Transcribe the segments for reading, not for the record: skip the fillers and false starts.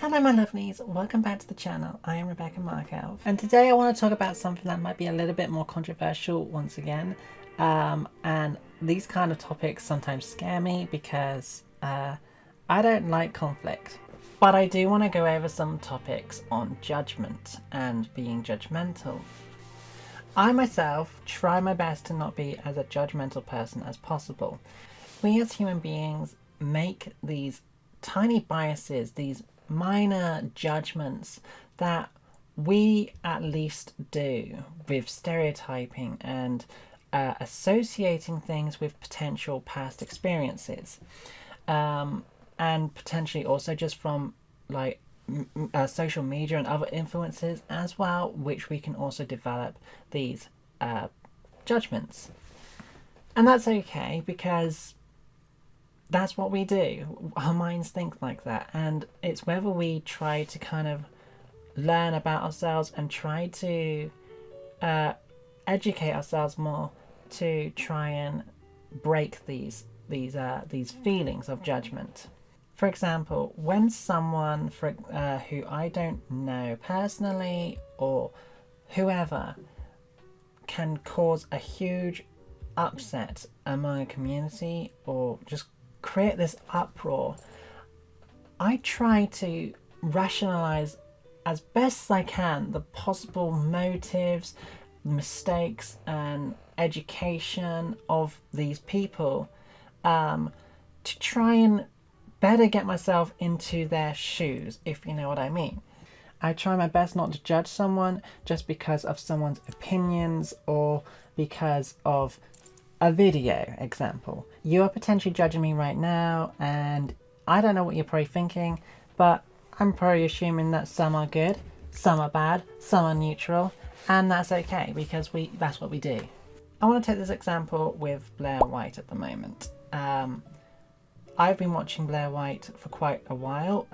Hello my lovelies, welcome back to the channel. I am Rebecca Markov and today I want to talk about something that might be a little bit more controversial once again, and these kind of topics sometimes scare me because I don't like conflict. But I do want to go over some topics on judgment and being judgmental. I myself try my best to not be as a judgmental person as possible. We as human beings make these tiny biases, these minor judgments that we at least do with stereotyping and associating things with potential past experiences, and potentially also just from like social media and other influences as well, which we can also develop these judgments. And that's okay because that's what we do. Our minds think like that, and it's whether we try to kind of learn about ourselves and try to educate ourselves more to try and break these feelings of judgment. For example, when someone who I don't know personally or whoever can cause a huge upset among a community or just create this uproar, I try to rationalize as best I can the possible motives, mistakes and education of these people, to try and better get myself into their shoes, if you know what I mean. I try my best not to judge someone just because of someone's opinions or because of a video example. You are potentially judging me right now and I don't know what you're probably thinking, but I'm probably assuming that some are good, some are bad, some are neutral, and that's okay because that's what we do. I want to take this example with LiQWYD at the moment. I've been watching LiQWYD for quite a while,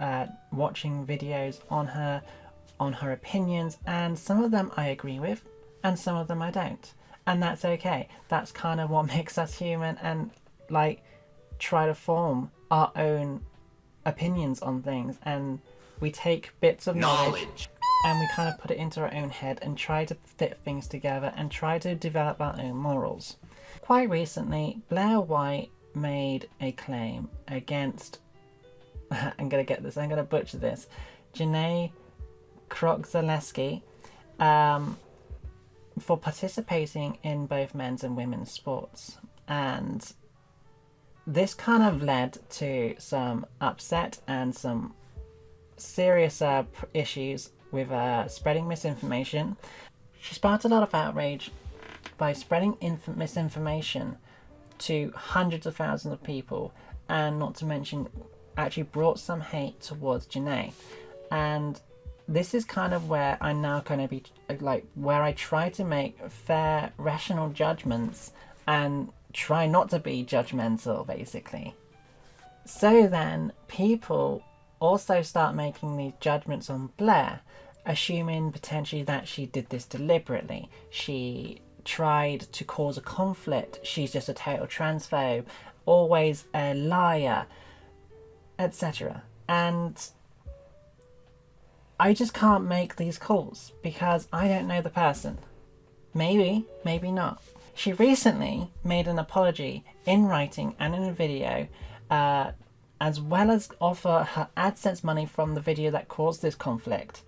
watching videos on her opinions, and some of them I agree with and some of them I don't. And that's okay. That's kind of what makes us human, and like try to form our own opinions on things, and we take bits of knowledge and we kind of put it into our own head and try to fit things together and try to develop our own morals. Quite recently, LiQWYD made a claim against I'm gonna butcher this, Janae for participating in both men's and women's sports, and this kind of led to some upset and some serious issues with spreading misinformation. She sparked a lot of outrage by spreading misinformation to hundreds of thousands of people, and not to mention actually brought some hate towards Janae. And this is kind of where I'm now going to be like, where I try to make fair, rational judgments and try not to be judgmental, basically. So then people also start making these judgments on Blaire, assuming potentially that she did this deliberately. She tried to cause a conflict. She's just a total transphobe, always a liar, etc. And I just can't make these calls because I don't know the person. Maybe, maybe not. She recently made an apology in writing and in a video, as well as offer her AdSense money from the video that caused this conflict,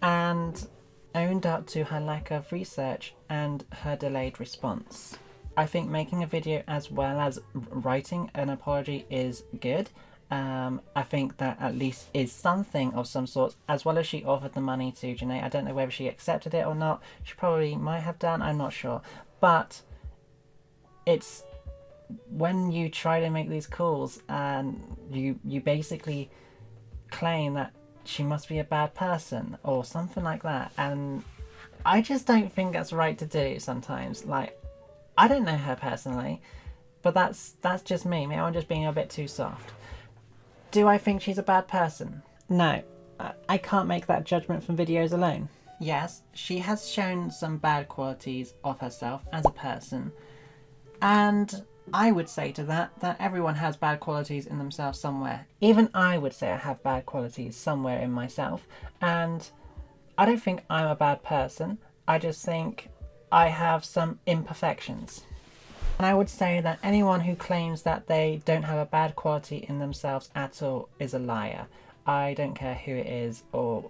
and owned up to her lack of research and her delayed response. I think making a video as well as writing an apology is good. I think that at least is something of some sort, as well as she offered the money to Janae. I don't know whether she accepted it or not. She probably might have done, I'm not sure. But it's when you try to make these calls and you basically claim that she must be a bad person or something like that, and I just don't think that's right to do sometimes. Like, I don't know her personally, but that's just me. Maybe I'm just being a bit too soft. Do I think she's a bad person? No, I can't make that judgment from videos alone. Yes, she has shown some bad qualities of herself as a person, and I would say to that everyone has bad qualities in themselves somewhere. Even I would say I have bad qualities somewhere in myself, and I don't think I'm a bad person. I just think I have some imperfections. And I would say that anyone who claims that they don't have a bad quality in themselves at all is a liar. I don't care who it is or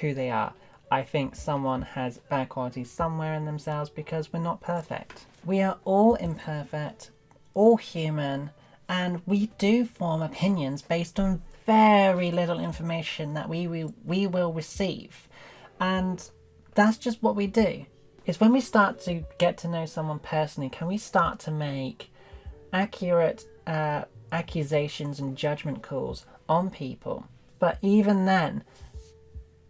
who they are. I think someone has bad qualities somewhere in themselves because we're not perfect. We are all imperfect, all human, and we do form opinions based on very little information that we will receive. And that's just what we do. It's when we start to get to know someone personally, can we start to make accurate accusations and judgment calls on people. But even then,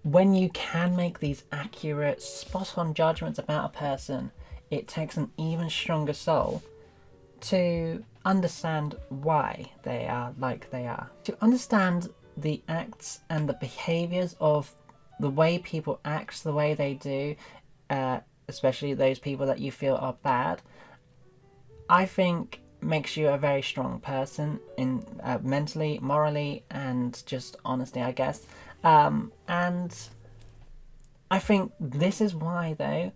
when you can make these accurate, spot-on judgments about a person, it takes an even stronger soul to understand why they are like they are. To understand the acts and the behaviours of the way people act, the way they do, especially those people that you feel are bad, I think makes you a very strong person in mentally, morally, and just honestly, I guess. And I think this is why, though,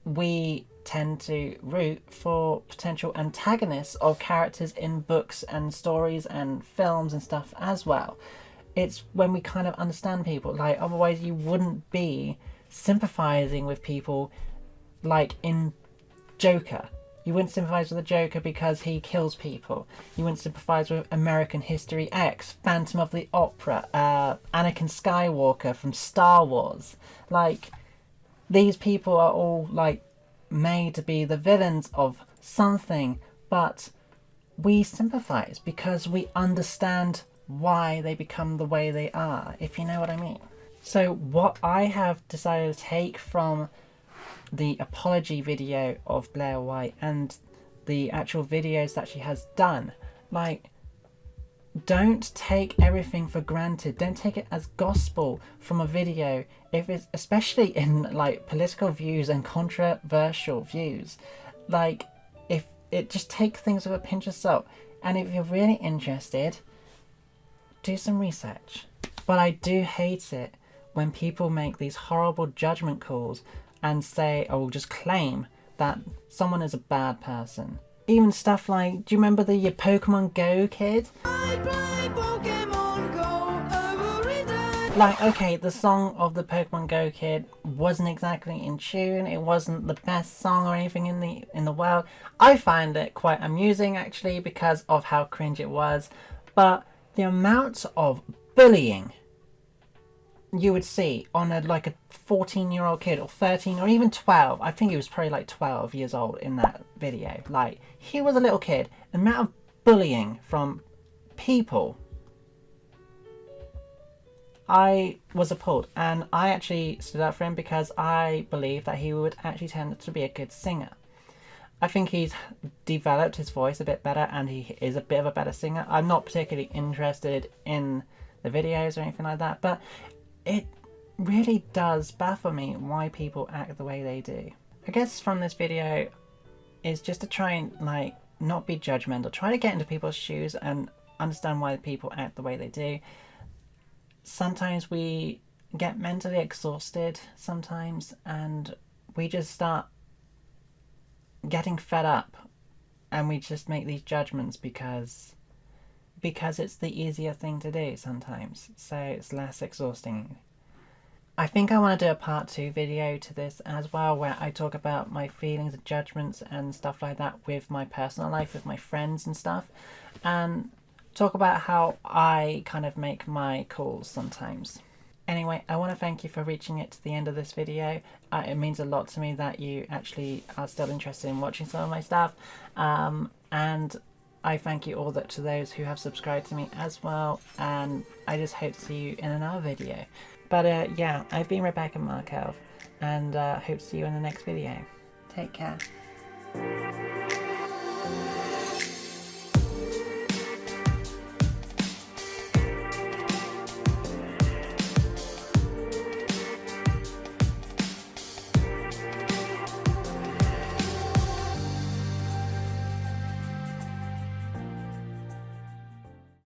we tend to root for potential antagonists of characters in books and stories and films and stuff as well. It's when we kind of understand people, like otherwise you wouldn't be sympathizing with people like in Joker. You wouldn't sympathise with the Joker because he kills people. You wouldn't sympathise with American History X, Phantom of the Opera, Anakin Skywalker from Star Wars. Like, these people are all like made to be the villains of something, but we sympathise because we understand why they become the way they are, if you know what I mean. So what I have decided to take from the apology video of LiQWYD and the actual videos that she has done, like, don't take everything for granted. Don't take it as gospel from a video, if it's especially in like political views and controversial views. Like, if it, just take things with a pinch of salt, and if you're really interested, do some research. But I do hate it when people make these horrible judgment calls and say, or just claim that someone is a bad person. Even stuff like, do you remember the Pokemon Go kid? I play Pokemon Go every day. Like, okay, the song of the Pokemon Go kid wasn't exactly in tune. It wasn't the best song or anything in the world. I find it quite amusing actually because of how cringe it was. But the amount of bullying you would see on a 14-year-old kid, or 13, or even 12. I think he was probably like 12 years old in that video. Like, he was a little kid. The amount of bullying from people, I was appalled. And I actually stood up for him because I believe that he would actually turn out to be a good singer. I think he's developed his voice a bit better and he is a bit of a better singer. I'm not particularly interested in the videos or anything like that, but it really does baffle me why people act the way they do. I guess from this video is just to try and like not be judgmental, try to get into people's shoes and understand why people act the way they do. Sometimes we get mentally exhausted sometimes and we just start getting fed up and we just make these judgments because it's the easier thing to do sometimes, so it's less exhausting. I think I want to do a part 2 video to this as well, where I talk about my feelings and judgments and stuff like that with my personal life, with my friends and stuff, and talk about how I kind of make my calls sometimes. Anyway, I want to thank you for reaching it to the end of this video. It means a lot to me that you actually are still interested in watching some of my stuff, and I thank you all to those who have subscribed to me as well, and I just hope to see you in another video. But yeah, I've been Rebecca Markov, and hope to see you in the next video. Take care.